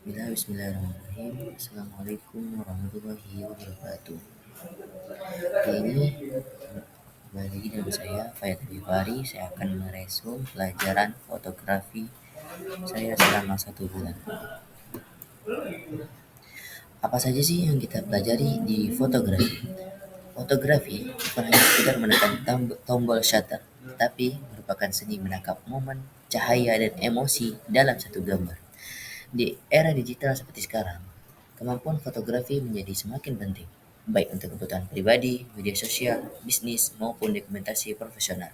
Bismillahirrahmanirrahim. Assalamualaikum warahmatullahi wabarakatuh. Kali ini kembali lagi dengan saya Fayat Bifari. Saya akan meresum pelajaran fotografi saya selama 1 bulan. Apa saja sih yang kita pelajari di fotografi? Fotografi bukan hanya sekedar menekan tombol shutter, tetapi merupakan seni menangkap momen, cahaya, dan emosi dalam satu gambar. Di era digital seperti sekarang, kemampuan fotografi menjadi semakin penting, baik untuk kebutuhan pribadi, media sosial, bisnis, maupun dokumentasi profesional.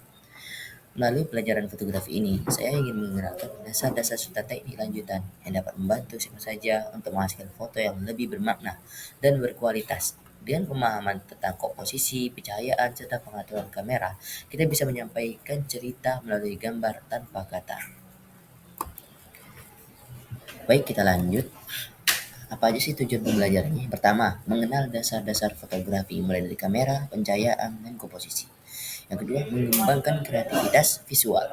Melalui pelajaran fotografi ini, saya ingin mengenalkan dasar-dasar serta teknik lanjutan yang dapat membantu siapa saja untuk menghasilkan foto yang lebih bermakna dan berkualitas. Dengan pemahaman tentang komposisi, pencahayaan, serta pengaturan kamera, kita bisa menyampaikan cerita melalui gambar tanpa kata. Baik, kita lanjut. Apa aja sih tujuan pembelajarannya? Pertama, mengenal dasar-dasar fotografi mulai dari kamera, pencahayaan, dan komposisi. Yang kedua, mengembangkan kreativitas visual.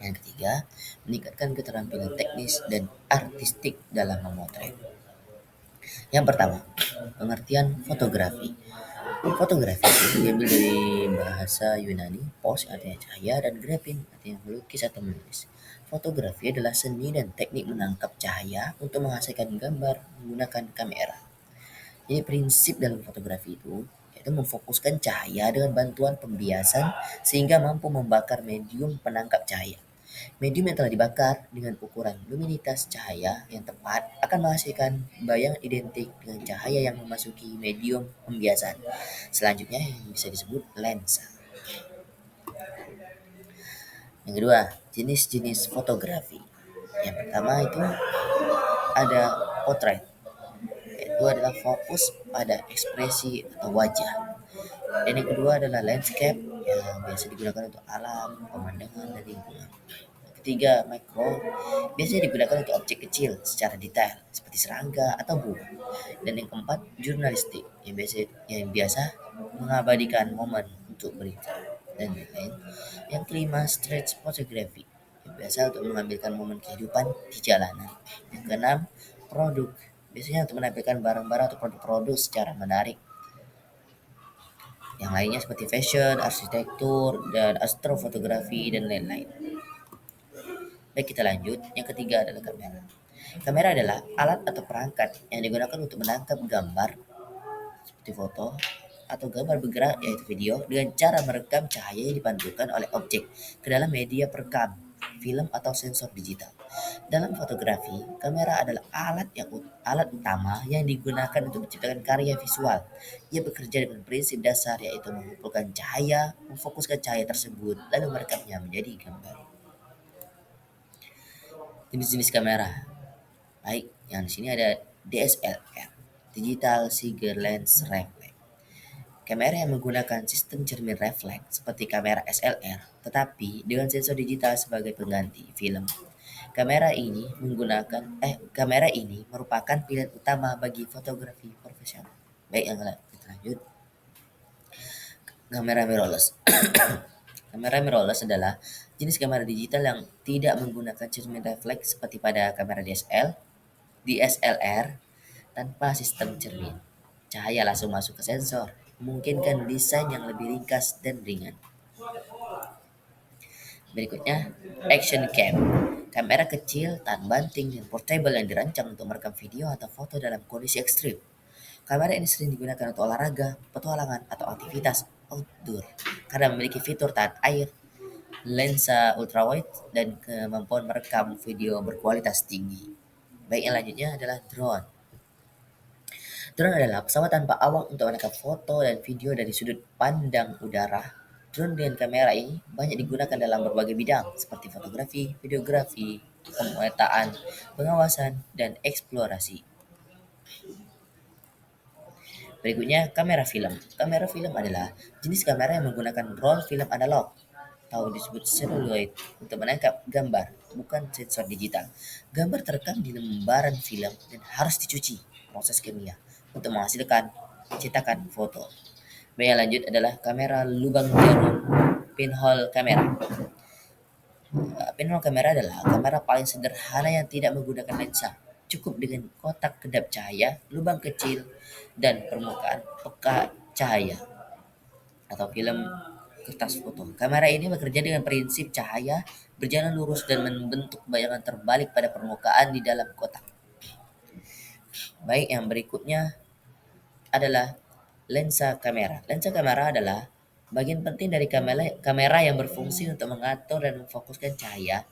Yang ketiga, meningkatkan keterampilan teknis dan artistik dalam memotret. Yang pertama, pengertian fotografi. Fotografi itu diambil dari bahasa Yunani, pos artinya cahaya dan grafin artinya melukis atau menulis. Fotografi adalah seni dan teknik menangkap cahaya untuk menghasilkan gambar menggunakan kamera. Jadi prinsip dalam fotografi itu yaitu memfokuskan cahaya dengan bantuan pembiasan sehingga mampu membakar medium penangkap cahaya. Medium yang telah dibakar dengan ukuran luminitas cahaya yang tepat akan menghasilkan bayangan identik dengan cahaya yang memasuki medium pembiasan. Selanjutnya yang bisa disebut lensa. Yang kedua, jenis-jenis fotografi. Yang pertama itu ada potret, yaitu adalah fokus pada ekspresi atau wajah. Dan yang kedua adalah landscape yang biasa digunakan untuk alam, pemandangan, dan lingkungan. Yang ketiga, micro biasanya digunakan untuk objek kecil secara detail seperti serangga atau bunga. Dan yang keempat, jurnalistik yang biasa mengabadikan momen untuk berita dan lain-lain. Yang kelima, street photography yang biasa untuk mengambilkan momen kehidupan di jalanan. Yang keenam, produk biasanya untuk menampilkan barang-barang atau produk-produk secara menarik. Yang lainnya seperti fashion, arsitektur, dan astrofotografi, dan lain-lain. Baik, kita lanjut. Yang ketiga adalah kamera. Kamera adalah alat atau perangkat yang digunakan untuk menangkap gambar seperti foto atau gambar bergerak yaitu video dengan cara merekam cahaya yang dipantulkan oleh objek ke dalam media perekam, film atau sensor digital. Dalam fotografi, kamera adalah alat utama yang digunakan untuk menciptakan karya visual. Ia bekerja dengan prinsip dasar yaitu mengumpulkan cahaya, memfokuskan cahaya tersebut, lalu merekamnya menjadi gambar. Jenis-jenis kamera. Baik, yang di sini ada DSLR, Digital Siger Lens Reflex. Kamera yang menggunakan sistem cermin refleks seperti kamera SLR, tetapi dengan sensor digital sebagai pengganti film. Kamera ini merupakan pilihan utama bagi fotografi profesional. Baik, yang kita lanjut. Kamera mirrorless. Kamera mirrorless adalah jenis kamera digital yang tidak menggunakan cermin refleks seperti pada kamera DSLR tanpa sistem cermin. Cahaya langsung masuk ke sensor, memungkinkan desain yang lebih ringkas dan ringan. Berikutnya, action cam. Kamera kecil, tahan banting, dan portable yang dirancang untuk merekam video atau foto dalam kondisi ekstrim. Kamera ini sering digunakan untuk olahraga, petualangan, atau aktivitas outdoor karena memiliki fitur tahan air, lensa ultrawide, dan kemampuan merekam video berkualitas tinggi. Baik, yang lanjutnya adalah drone. Drone adalah pesawat tanpa awak untuk menangkap foto dan video dari sudut pandang udara. Drone dengan kamera ini banyak digunakan dalam berbagai bidang seperti fotografi, videografi, pemetaan, pengawasan, dan eksplorasi. Berikutnya, kamera film. Kamera film adalah jenis kamera yang menggunakan roll film analog atau disebut celluloid untuk menangkap gambar, bukan sensor digital. Gambar terekam di lembaran film dan harus dicuci proses kimia untuk menghasilkan cetakan foto. Yang lanjut adalah kamera lubang jarum, pinhole kamera. Pinhole kamera adalah kamera paling sederhana yang tidak menggunakan lensa. Cukup dengan kotak kedap cahaya, lubang kecil, dan permukaan peka cahaya atau film kertas foto. Kamera ini bekerja dengan prinsip cahaya berjalan lurus dan membentuk bayangan terbalik pada permukaan di dalam kotak. Baik, yang berikutnya adalah lensa kamera. Lensa kamera adalah bagian penting dari kamera yang berfungsi untuk mengatur dan memfokuskan cahaya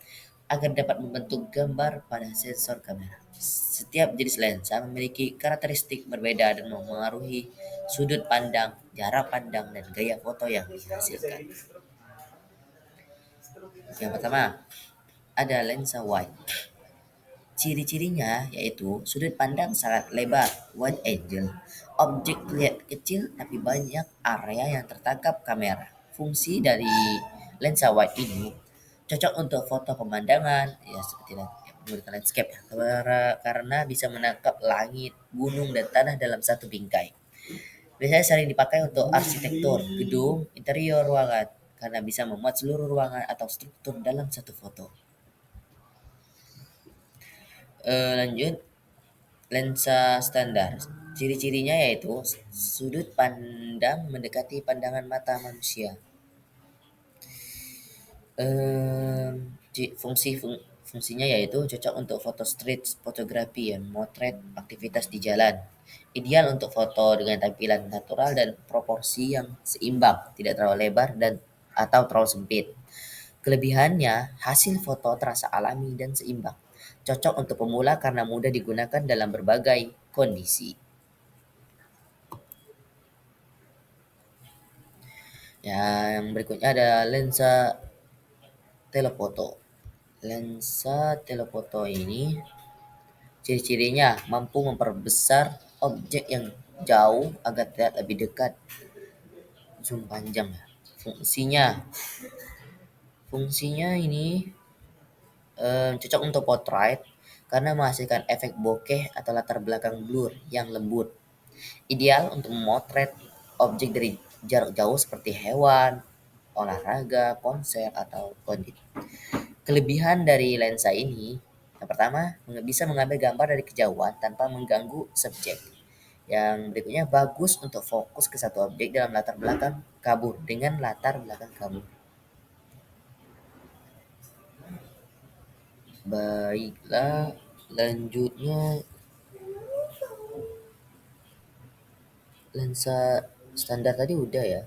agar dapat membentuk gambar pada sensor kamera. Setiap jenis lensa memiliki karakteristik berbeda dan memengaruhi sudut pandang, jarak pandang, dan gaya foto yang dihasilkan. Yang pertama, ada lensa wide. Ciri-cirinya yaitu sudut pandang sangat lebar, wide angle. Objek terlihat kecil tapi banyak area yang tertangkap kamera. Fungsi dari lensa wide ini cocok untuk foto pemandangan, ya seperti menggunakan landscape ya, karena bisa menangkap langit, gunung, dan tanah dalam satu bingkai. Biasanya sering dipakai untuk arsitektur, gedung, interior ruangan, karena bisa memuat seluruh ruangan atau struktur dalam satu foto. Lanjut, lensa standar. Ciri-cirinya yaitu sudut pandang mendekati pandangan mata manusia. Fungsinya yaitu cocok untuk foto street fotografi ya, motret aktivitas di jalan. Ideal untuk foto dengan tampilan natural dan proporsi yang seimbang, tidak terlalu lebar dan atau terlalu sempit. Kelebihannya, hasil foto terasa alami dan seimbang. Cocok untuk pemula karena mudah digunakan dalam berbagai kondisi. Yang berikutnya ada lensa telefoto. Lensa telefoto ini ciri-cirinya mampu memperbesar objek yang jauh agar terlihat lebih dekat. Zoom panjang ya. Fungsinya ini cocok untuk portrait karena menghasilkan efek bokeh atau latar belakang blur yang lembut. Ideal untuk memotret objek dari jarak jauh seperti hewan, olahraga, konser, atau kondisi. Kelebihan dari lensa ini, yang pertama, bisa mengambil gambar dari kejauhan tanpa mengganggu subjek. Yang berikutnya, bagus untuk fokus ke satu objek dalam latar belakang kabur dengan latar belakang kabur. Baiklah, lanjutnya lensa standar tadi udah ya.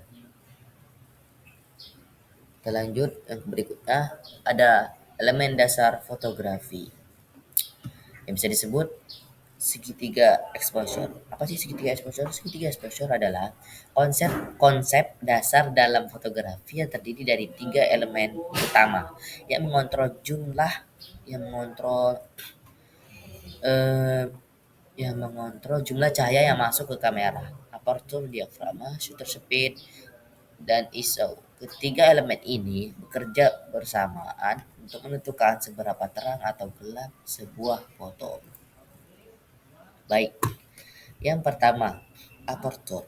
Kita lanjut yang berikutnya ada elemen dasar fotografi yang bisa disebut segitiga exposure. Apa sih segitiga exposure? Segitiga exposure adalah konsep konsep dasar dalam fotografi yang terdiri dari tiga elemen utama yang mengontrol yang mengontrol eh, yang mengontrol jumlah cahaya yang masuk ke kamera, aperture, diafragma, shutter speed, dan ISO. Ketiga elemen ini bekerja bersamaan untuk menentukan seberapa terang atau gelap sebuah foto. Baik, yang pertama, aperture.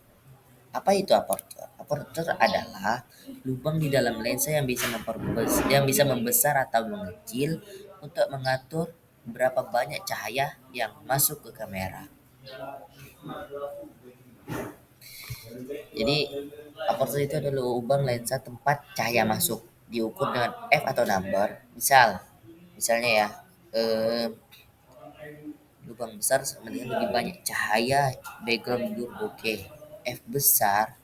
Apa itu aperture? Aperture adalah lubang di dalam lensa yang bisa membesar atau mengecil untuk mengatur berapa banyak cahaya yang masuk ke kamera. Jadi aperture itu adalah lubang lensa tempat cahaya masuk, diukur dengan f atau number. Misalnya ya, eh, lubang besar sama dengan lebih banyak cahaya, background blur bokeh. F besar,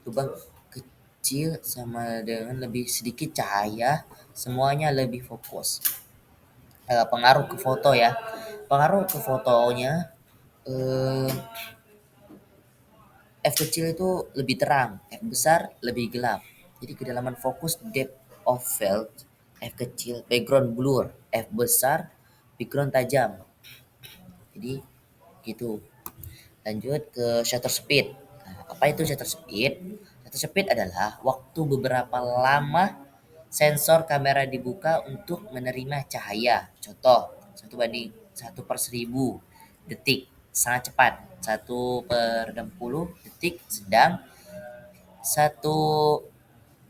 lubang kecil sama dengan lebih sedikit cahaya, semuanya lebih fokus. Pengaruh ke foto ya, pengaruh ke fotonya. eh, F kecil itu lebih terang, F besar lebih gelap. Jadi kedalaman fokus, depth of field, F kecil, background blur, F besar, background tajam. Jadi gitu. Lanjut ke shutter speed. Nah, apa itu shutter speed? Shutter speed adalah waktu beberapa lama sensor kamera dibuka untuk menerima cahaya. Contoh, 1/1000 detik, sangat cepat. 1/60 detik sedang, 1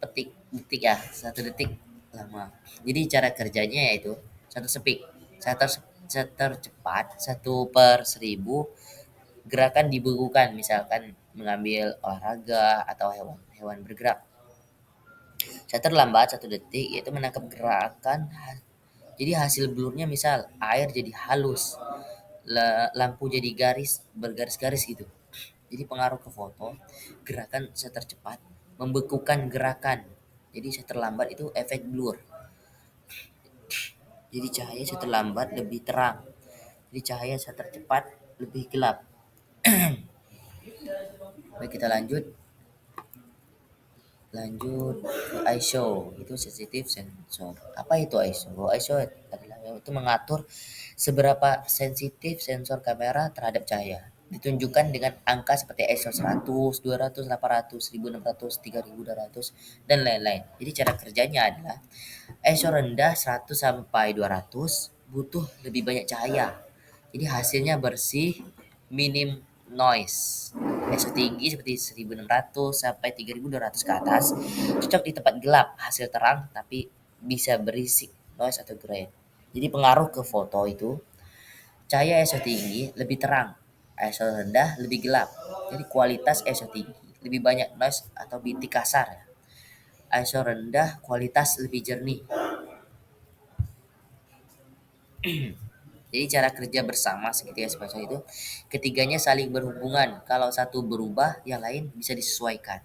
detik ya, 1 detik lama. Jadi cara kerjanya yaitu shutter speed. Shutter shutter cepat 1/1000 gerakan dibekukan, misalkan mengambil olahraga atau hewan bergerak. Shutter lambat 1 detik yaitu menangkap gerakan, jadi hasil blurnya misal air jadi halus, lampu jadi bergaris-garis gitu. Jadi pengaruh ke foto, gerakan shutter cepat membekukan gerakan. Jadi shutter lambat itu efek blur. Jadi cahaya shutter lambat lebih terang. Jadi cahaya shutter cepat lebih gelap. Baik, kita lanjut ke ISO, itu sensitif sensor. Apa itu ISO? ISO adalah itu mengatur seberapa sensitif sensor kamera terhadap cahaya. Ditunjukkan dengan angka seperti ISO 100, 200, 800, 1600, 3200 dan lain-lain. Jadi cara kerjanya adalah ISO rendah 100 sampai 200 butuh lebih banyak cahaya. Jadi hasilnya bersih, minim noise. ISO tinggi seperti 1600 sampai 3200 ke atas cocok di tempat gelap, hasil terang tapi bisa berisik, noise atau grain. Jadi pengaruh ke foto itu, cahaya ISO tinggi lebih terang, ISO rendah lebih gelap. Jadi kualitas ISO tinggi lebih banyak noise atau bintik kasar. ISO rendah kualitas lebih jernih. Jadi cara kerja bersama segitiga spasial itu ketiganya saling berhubungan. Kalau satu berubah, yang lain bisa disesuaikan.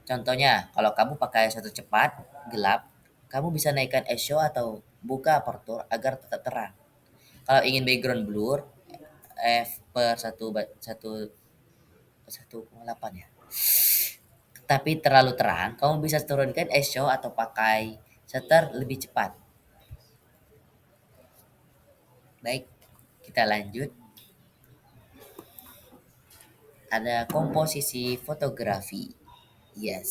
Contohnya, kalau kamu pakai satu cepat, gelap, kamu bisa naikkan ISO atau buka aperture agar tetap terang. Kalau ingin background blur, f per 1,8 ya. Tapi terlalu terang, kamu bisa turunkan ISO atau pakai shutter lebih cepat. Baik, kita lanjut. Ada komposisi fotografi. Yes.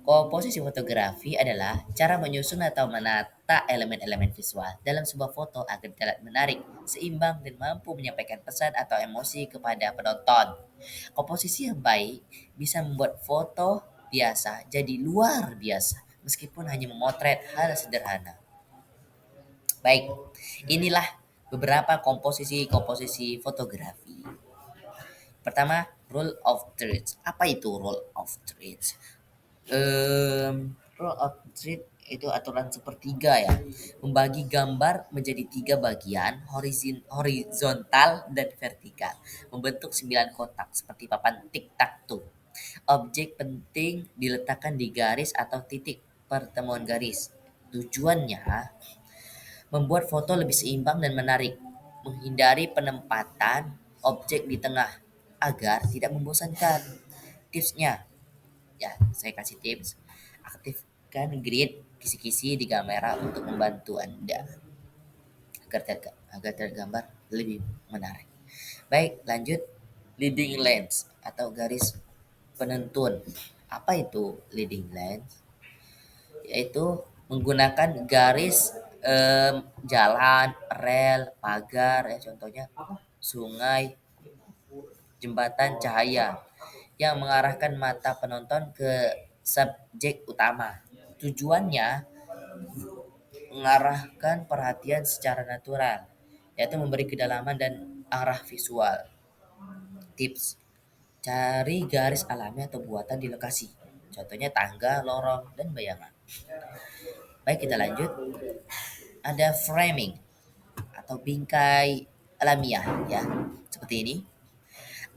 Komposisi fotografi adalah cara menyusun atau menata elemen-elemen visual dalam sebuah foto agar terlihat menarik, seimbang, dan mampu menyampaikan pesan atau emosi kepada penonton. Komposisi yang baik bisa membuat foto biasa jadi luar biasa, meskipun hanya memotret hal sederhana. Baik, inilah beberapa komposisi fotografi. Pertama, rule of thirds. Apa itu rule of thirds? Rule of thirds itu aturan sepertiga ya. Membagi gambar menjadi 3 bagian, horizontal dan vertikal. Membentuk 9 kotak seperti papan tic-tac-toe. Objek penting diletakkan di garis atau titik pertemuan garis. Tujuannya membuat foto lebih seimbang dan menarik, menghindari penempatan objek di tengah agar tidak membosankan. Tipsnya, ya saya kasih tips. Aktifkan grid kisi-kisi di kamera untuk membantu Anda agar tergambar lebih menarik. Baik, lanjut leading lens atau garis penuntun. Apa itu leading lens? Yaitu menggunakan garis jalan, rel, pagar, ya contohnya sungai, jembatan cahaya yang mengarahkan mata penonton ke subjek utama. Tujuannya mengarahkan perhatian secara natural, yaitu memberi kedalaman dan arah visual. Tips: cari garis alami atau buatan di lokasi. Contohnya tangga, lorong, dan bayangan. Baik, kita lanjut. Ada framing atau bingkai alamiah ya. Seperti ini.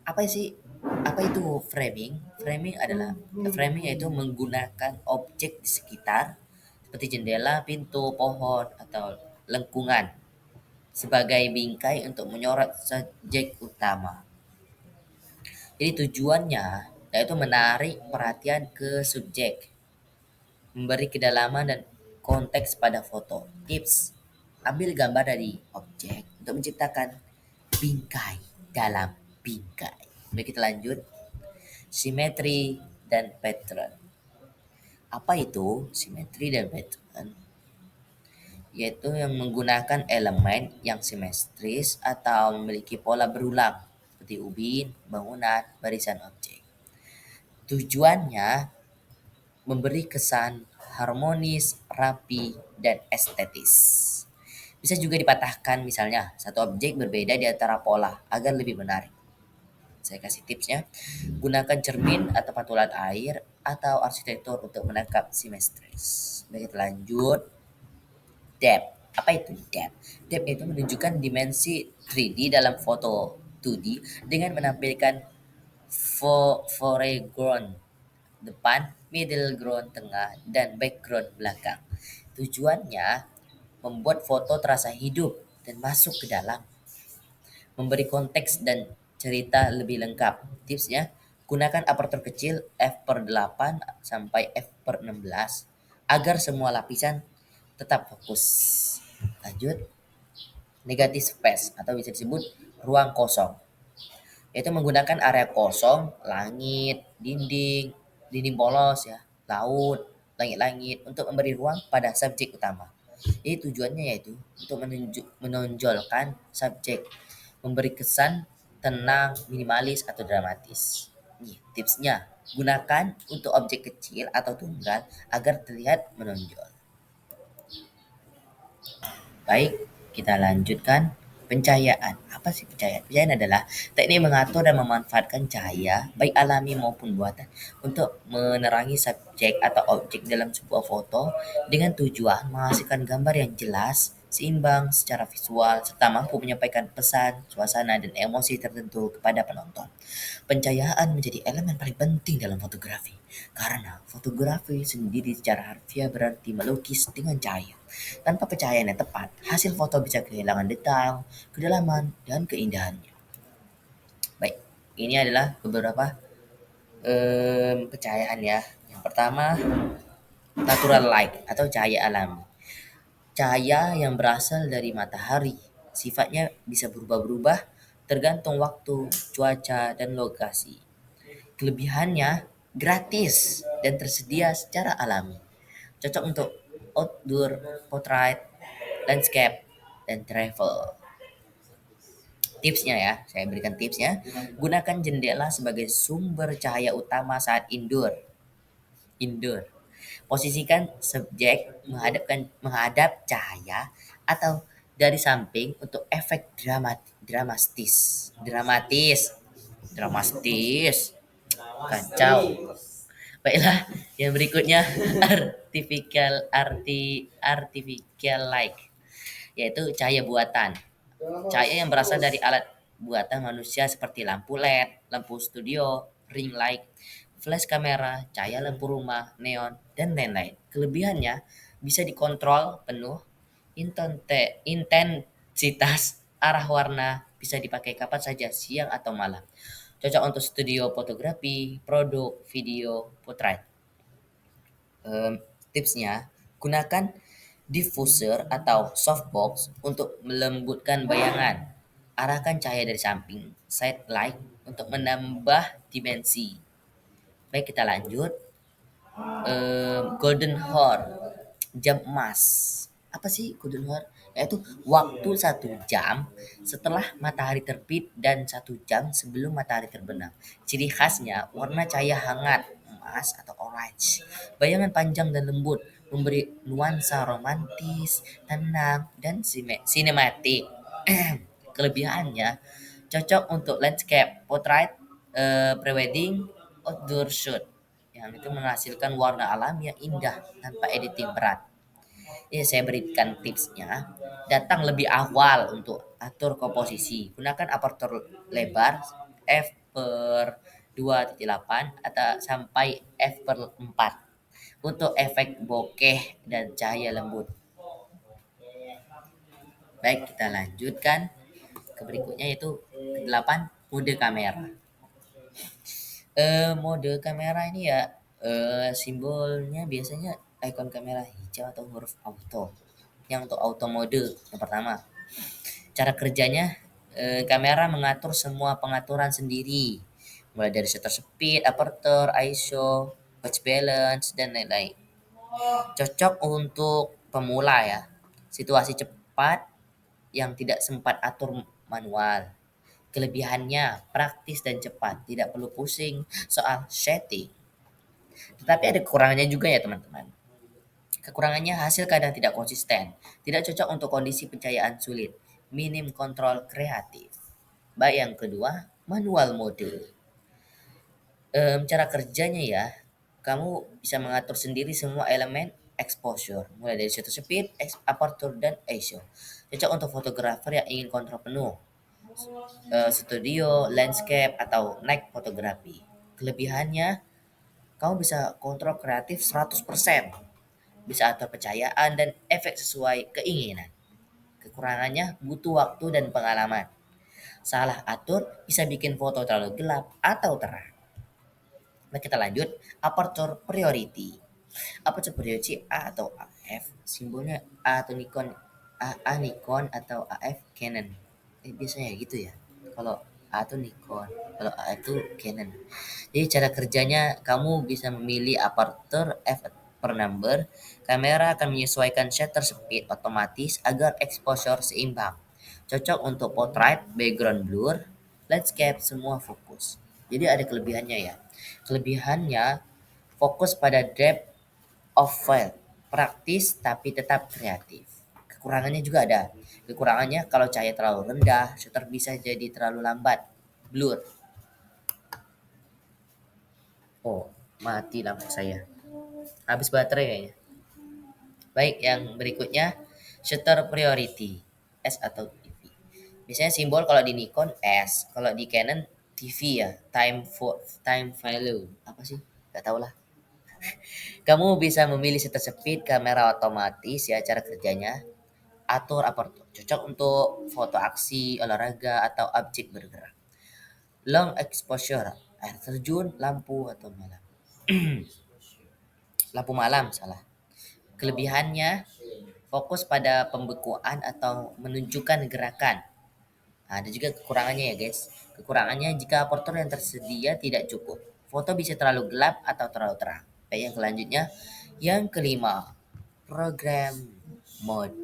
Apa sih apa itu framing? Framing yaitu menggunakan objek di sekitar seperti jendela, pintu, pohon atau lengkungan sebagai bingkai untuk menyorot subjek utama. Jadi tujuannya yaitu menarik perhatian ke subjek, memberi kedalaman dan konteks pada foto. Tips: ambil gambar dari objek untuk menciptakan bingkai dalam bingkai. Baik, kita lanjut. Simetri dan pattern. Apa itu simetri dan pattern? Yaitu yang menggunakan elemen yang simetris atau memiliki pola berulang seperti ubin, bangunan, barisan objek. Tujuannya memberi kesan harmonis, rapi, dan estetis. Bisa juga dipatahkan misalnya satu objek berbeda di antara pola agar lebih menarik. Saya kasih tipsnya, gunakan cermin atau pantulan air atau arsitektur untuk menangkap simetris. Baik, kita lanjut. Depth. Apa itu depth? Depth itu menunjukkan dimensi 3D dalam foto 2D dengan menampilkan foreground depan, middle ground tengah, dan background belakang. Tujuannya membuat foto terasa hidup dan masuk ke dalam, memberi konteks dan cerita lebih lengkap. Tipsnya, gunakan aperture kecil f/8 sampai f/16 agar semua lapisan tetap fokus. Lanjut, negative space atau bisa disebut ruang kosong, yaitu menggunakan area kosong, langit, dinding polos ya, laut, langit-langit untuk memberi ruang pada subjek utama. Jadi tujuannya yaitu untuk menonjolkan subjek, memberi kesan tenang, minimalis atau dramatis. Nih, tipsnya, gunakan untuk objek kecil atau tunggal agar terlihat menonjol. Baik, kita lanjutkan pencahayaan. Apa sih pencahayaan? Pencahayaan adalah teknik mengatur dan memanfaatkan cahaya, baik alami maupun buatan, untuk menerangi subjek atau objek dalam sebuah foto dengan tujuan menghasilkan gambar yang jelas, seimbang secara visual, serta mampu menyampaikan pesan, suasana, dan emosi tertentu kepada penonton. Pencahayaan menjadi elemen paling penting dalam fotografi, karena fotografi sendiri secara harfiah berarti melukis dengan cahaya. Tanpa pencahayaan yang tepat, hasil foto bisa kehilangan detail, kedalaman, dan keindahannya. Baik, ini adalah beberapa pencahayaan ya. Yang pertama, natural light atau cahaya alami. Cahaya yang berasal dari matahari, sifatnya bisa berubah-ubah tergantung waktu, cuaca, dan lokasi. Kelebihannya gratis dan tersedia secara alami. Cocok untuk outdoor, portrait, landscape, dan travel. Tipsnya ya, saya berikan tipsnya. Gunakan jendela sebagai sumber cahaya utama saat indoor. Indoor. Posisikan subjek menghadap cahaya atau dari samping untuk efek dramatis, dramatis, kacau. Baiklah, yang berikutnya artificial light, yaitu cahaya buatan. Cahaya yang berasal dari alat buatan manusia seperti lampu LED, lampu studio, ring light, flash kamera, cahaya lampu rumah, neon, dan lain-lain. Kelebihannya bisa dikontrol penuh, intensitas, arah warna, bisa dipakai kapan saja, siang atau malam. Cocok untuk studio fotografi, produk, video, potret. Tipsnya, gunakan diffuser atau softbox untuk melembutkan bayangan. Arahkan cahaya dari samping, side light, untuk menambah dimensi. Baik, kita lanjut. Golden hour, jam emas. Apa sih golden hour? Yaitu waktu 1 jam setelah matahari terbit dan 1 jam sebelum matahari terbenam. Ciri khasnya warna cahaya hangat, emas atau orange. Bayangan panjang dan lembut, memberi nuansa romantis, tenang, dan sinematik. Kelebihannya cocok untuk landscape, portrait, prewedding, outdoor shoot, yang itu menghasilkan warna alami yang indah tanpa editing berat. Ini saya berikan tipsnya. Datang lebih awal untuk atur komposisi. Gunakan aperture lebar f per 2,8 atau sampai f per 4 untuk efek bokeh dan cahaya lembut. Baik, kita lanjutkan ke berikutnya, yaitu ke-8, mode kamera. Mode kamera ini ya, simbolnya biasanya icon kamera hijau atau huruf auto. Yang untuk auto mode yang pertama. Cara kerjanya, kamera mengatur semua pengaturan sendiri, mulai dari shutter speed, aperture, ISO, white balance, dan lain-lain. Cocok untuk pemula ya, situasi cepat yang tidak sempat atur manual. Kelebihannya praktis dan cepat, tidak perlu pusing soal setting. Tetapi ada kekurangannya juga ya teman-teman. Kekurangannya hasil kadang tidak konsisten, tidak cocok untuk kondisi pencahayaan sulit, minim kontrol kreatif. Baik yang kedua, manual mode. Cara kerjanya ya, kamu bisa mengatur sendiri semua elemen exposure, mulai dari shutter speed, aperture, dan ISO. Cocok untuk fotografer yang ingin kontrol penuh, studio, landscape, atau night fotografi. Kelebihannya, kamu bisa kontrol kreatif 100%, bisa atur pencahayaan dan efek sesuai keinginan. Kekurangannya butuh waktu dan pengalaman. Salah atur bisa bikin foto terlalu gelap atau terang. Nah, kita lanjut. Aperture priority. Aperture priority A atau AF, simbolnya A atau Nikon, A Nikon atau AF Canon. Biasanya gitu ya. Kalau A itu Nikon, kalau A itu Canon. Jadi cara kerjanya, kamu bisa memilih aperture f per number. Kamera akan menyesuaikan shutter speed otomatis agar exposure seimbang. Cocok untuk portrait, background blur, landscape, semua fokus. Jadi ada kelebihannya ya. Kelebihannya fokus pada depth of field, praktis tapi tetap kreatif. Kekurangannya juga ada. Kekurangannya kalau cahaya terlalu rendah, shutter bisa jadi terlalu lambat, blur. Oh, mati lampu saya. Habis baterai kayaknya. Baik, yang berikutnya shutter priority, S atau TV. Biasanya simbol kalau di Nikon S, kalau di Canon TV ya, time value. Apa sih? Gak tau lah. Kamu bisa memilih shutter speed, kamera otomatis ya cara kerjanya, atur aperture, cocok untuk foto aksi, olahraga, atau objek bergerak. Long exposure, air terjun, lampu atau malam. Lampu malam, salah. Kelebihannya fokus pada pembekuan atau menunjukkan gerakan. Ada juga kekurangannya ya guys. Kekurangannya jika aperture yang tersedia tidak cukup. Foto bisa terlalu gelap atau terlalu terang. Baik, yang selanjutnya. Yang kelima, program mode.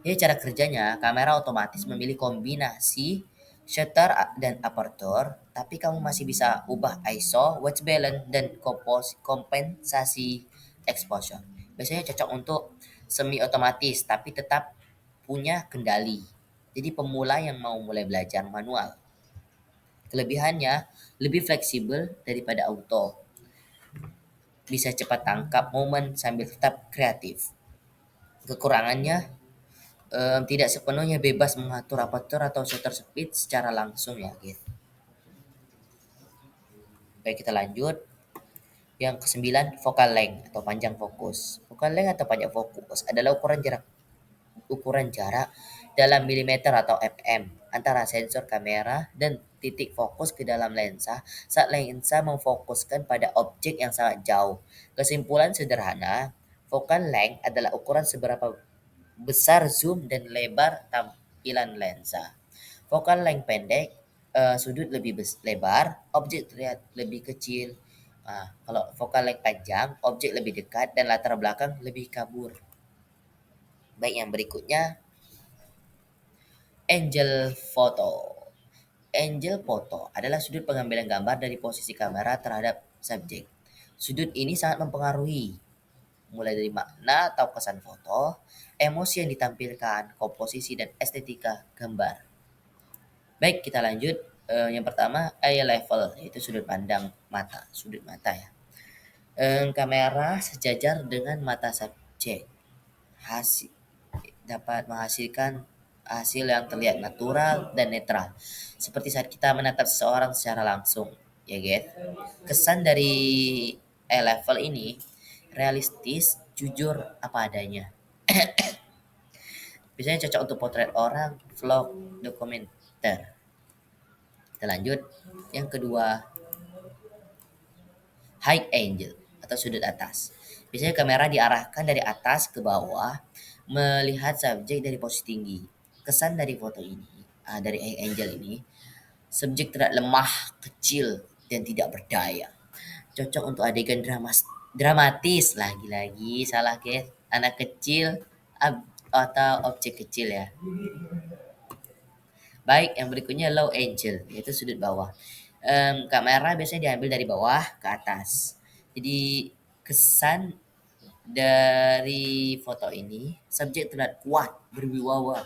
Jadi cara kerjanya, kamera otomatis memilih kombinasi shutter dan aperture, tapi kamu masih bisa ubah ISO, white balance, dan kompensasi exposure. Biasanya cocok untuk semi otomatis, tapi tetap punya kendali. Jadi pemula yang mau mulai belajar manual. Kelebihannya lebih fleksibel daripada auto. Bisa cepat tangkap momen sambil tetap kreatif. Kekurangannya tidak sepenuhnya bebas mengatur aperture atau shutter speed secara langsung ya gitu. Baik, kita lanjut. Yang kesembilan, focal length atau panjang fokus. Focal length atau panjang fokus adalah ukuran jarak dalam milimeter atau mm antara sensor kamera dan titik fokus ke dalam lensa saat lensa memfokuskan pada objek yang sangat jauh. Kesimpulan sederhana, focal length adalah ukuran seberapa besar zoom dan lebar tampilan lensa. Focal length pendek, sudut lebih lebar, objek terlihat lebih kecil. Kalau focal length panjang, objek lebih dekat dan latar belakang lebih kabur. Baik, yang berikutnya angel photo. Angel photo adalah sudut pengambilan gambar dari posisi kamera terhadap subjek. Sudut ini sangat mempengaruhi mulai dari makna atau kesan foto, emosi yang ditampilkan, komposisi dan estetika gambar. Baik, kita lanjut. Yang pertama eye level, yaitu sudut mata ya. Kamera sejajar dengan mata subjek. Hasil dapat menghasilkan hasil yang terlihat natural dan netral, seperti saat kita menatap seseorang secara langsung, ya guys. Kesan dari eye level ini realistis, jujur, apa adanya. Biasanya cocok untuk potret orang, vlog, dokumenter. Kita lanjut. Yang kedua, high angle atau sudut atas. Biasanya kamera diarahkan dari atas ke bawah, melihat subjek dari posisi tinggi. Kesan dari foto ini, dari high angle ini, subjek terlihat lemah, kecil, dan tidak berdaya. Cocok untuk adegan dramatis. Lagi-lagi salah guys. Anak kecil atau objek kecil ya. Baik, yang berikutnya low angle, yaitu sudut bawah. Kamera biasanya diambil dari bawah ke atas. Jadi kesan Dari foto ini, subjek terlihat kuat, berwibawa,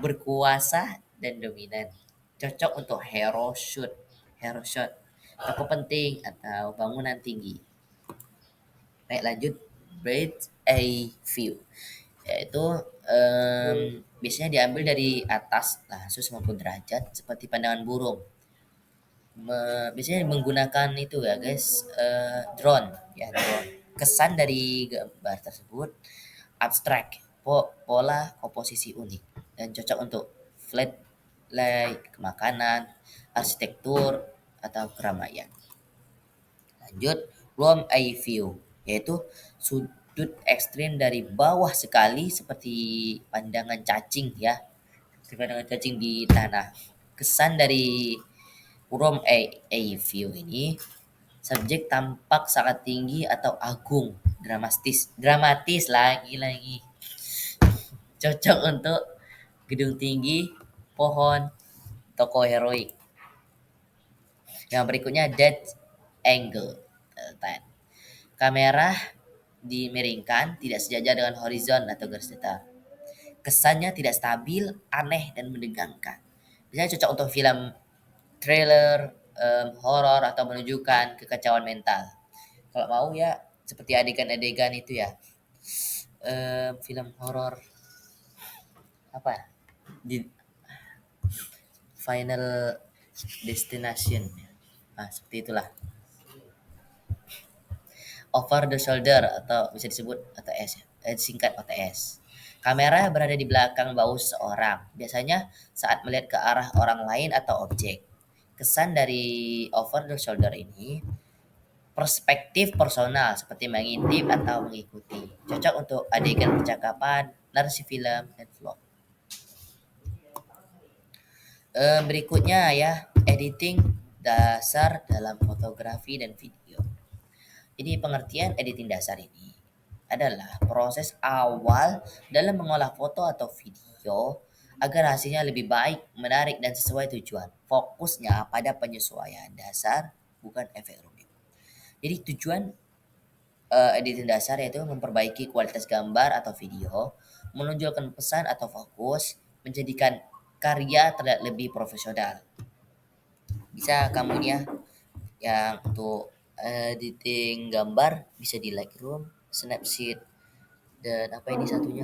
berkuasa, dan dominan. Cocok untuk hero shot, toko penting atau bangunan tinggi. Naik lanjut, breadth a view, yaitu biasanya diambil dari atas lah 150 derajat seperti pandangan burung. Biasanya menggunakan itu ya guys, drone ya, drone. Kesan dari gambar tersebut abstrak, pola komposisi unik dan cocok untuk flat light, makanan, arsitektur, atau keramaian. Lanjut, room eye view, yaitu sudut ekstrim dari bawah sekali seperti pandangan cacing ya, seperti pandangan cacing di tanah. Kesan dari room eye view ini, subjek tampak sangat tinggi atau agung, dramatis lagi, cocok untuk gedung tinggi, pohon, toko heroik. Yang berikutnya dead angle. Kamera dimiringkan tidak sejajar dengan horizon atau garis datar. Kesannya tidak stabil, aneh, dan menegangkan. Biasanya cocok untuk film trailer, horor, atau menunjukkan kekacauan mental. Kalau mau ya seperti adegan-adegan itu ya, film horor apa ya? Di Final Destination. Nah, seperti itulah. Over the shoulder atau bisa disebut OTS ya, singkat OTS. Kamera berada di belakang bahu seorang, biasanya saat melihat ke arah orang lain atau objek. Kesan dari over the shoulder ini, perspektif personal seperti mengintip atau mengikuti. Cocok untuk adegan percakapan, narasi film, dan vlog. Berikutnya ya, editing dasar dalam fotografi dan video. Jadi pengertian editing dasar ini adalah proses awal dalam mengolah foto atau video agar hasilnya lebih baik, menarik, dan sesuai tujuan. Fokusnya pada penyesuaian dasar, bukan efek rumit. Jadi tujuan editing dasar yaitu memperbaiki kualitas gambar atau video, menonjolkan pesan atau fokus, menjadikan karya terlihat lebih profesional. Bisa kamu ya yang untuk editing gambar bisa di Lightroom, Snapseed, dan apa ini satunya,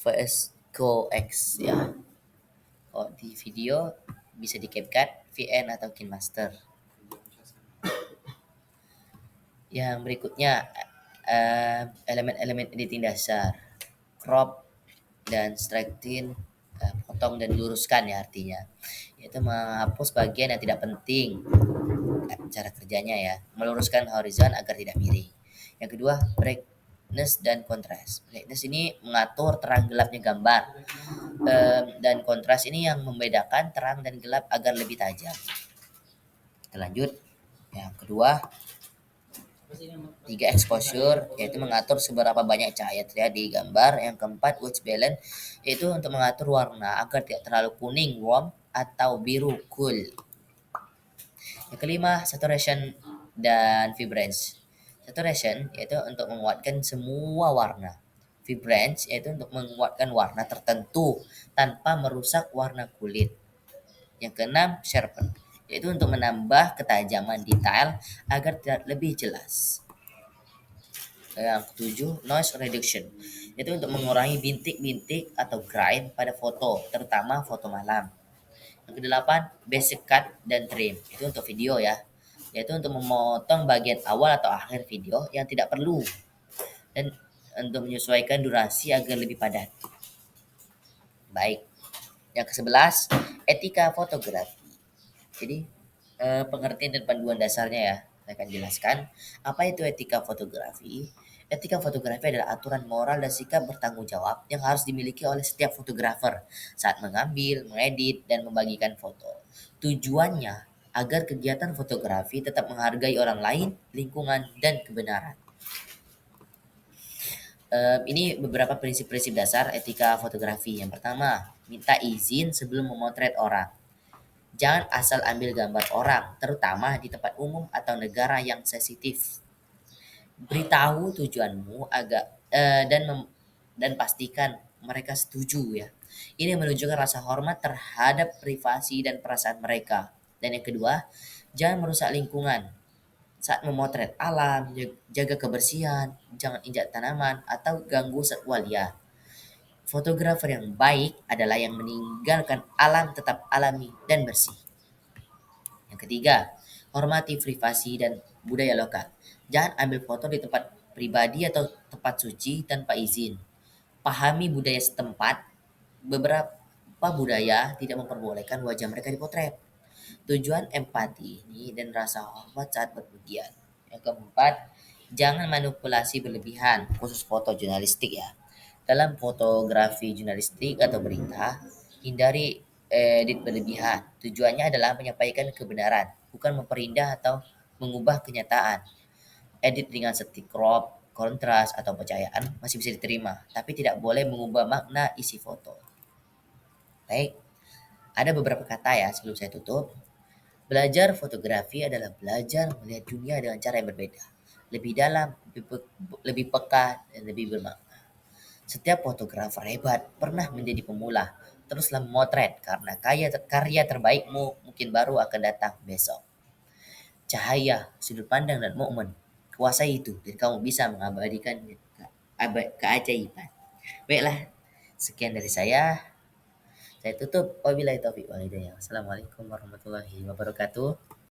VS Code X ya. Kalau di video bisa di CapCut, VN, atau KineMaster. Yang berikutnya elemen-elemen editing dasar, crop dan striking, potong dan luruskan ya artinya, yaitu menghapus bagian yang tidak penting. Cara kerjanya ya, meluruskan horizon agar tidak miring. Yang kedua, brightness dan kontras. Brightness ini mengatur terang gelapnya gambar, dan kontras ini yang membedakan terang dan gelap agar lebih tajam. Kita lanjut. Yang kedua, 3 exposure, yaitu mengatur seberapa banyak cahaya terlihat di gambar. Yang keempat, white balance, yaitu untuk mengatur warna agar tidak terlalu kuning warm atau biru cool. Yang kelima, saturation dan vibrance. Saturation yaitu untuk menguatkan semua warna. Vibrance yaitu untuk menguatkan warna tertentu tanpa merusak warna kulit. Yang keenam, sharpen, yaitu untuk menambah ketajaman detail agar terlihat lebih jelas. Yang ketujuh, noise reduction, yaitu untuk mengurangi bintik-bintik atau grain pada foto, terutama foto malam. Yang kedelapan, basic cut dan trim, itu untuk video ya, yaitu untuk memotong bagian awal atau akhir video yang tidak perlu dan untuk menyesuaikan durasi agar lebih padat. Baik. Yang ke-11, etika fotografi. Jadi pengertian dan panduan dasarnya ya, saya akan jelaskan. Apa itu etika fotografi? Etika fotografi adalah aturan moral dan sikap bertanggung jawab yang harus dimiliki oleh setiap fotografer saat mengambil, mengedit, dan membagikan foto. Tujuannya agar kegiatan fotografi tetap menghargai orang lain, lingkungan, dan kebenaran. Ini beberapa prinsip-prinsip dasar etika fotografi. Yang pertama, minta izin sebelum memotret orang. Jangan asal ambil gambar orang, terutama di tempat umum atau negara yang sensitif. Beritahu tujuanmu dan pastikan mereka setuju ya. Ini menunjukkan rasa hormat terhadap privasi dan perasaan mereka. Dan yang kedua, jangan merusak lingkungan. Saat memotret alam, jaga kebersihan, jangan injak tanaman atau ganggu satwa liar. Fotografer yang baik adalah yang meninggalkan alam tetap alami dan bersih. Yang ketiga, hormati privasi dan budaya lokal. Jangan ambil foto di tempat pribadi atau tempat suci tanpa izin. Pahami budaya setempat. Beberapa budaya tidak memperbolehkan wajah mereka dipotret. Tujuan empati ini dan rasa hormat saat berpergian. Yang keempat, jangan manipulasi berlebihan, khusus foto jurnalistik ya. Dalam fotografi jurnalistik atau berita, hindari edit berlebihan. Tujuannya adalah menyampaikan kebenaran, bukan memperindah atau mengubah kenyataan. Edit dengan seperti crop, kontras, atau percayaan masih bisa diterima, tapi tidak boleh mengubah makna isi foto. Baik, ada beberapa kata ya sebelum saya tutup. Belajar fotografi adalah belajar melihat dunia dengan cara yang berbeda, lebih dalam, lebih peka, dan lebih bermakna. Setiap fotografer hebat pernah menjadi pemula. Teruslah memotret karena karya terbaikmu mungkin baru akan datang besok. Cahaya, sudut pandang, dan momen. Kuasai itu dan kamu bisa mengabadikan keajaiban. Baiklah, sekian dari saya. Saya tutup. Wabillahi taufiq wal hidayah. Wassalamualaikum warahmatullahi wabarakatuh.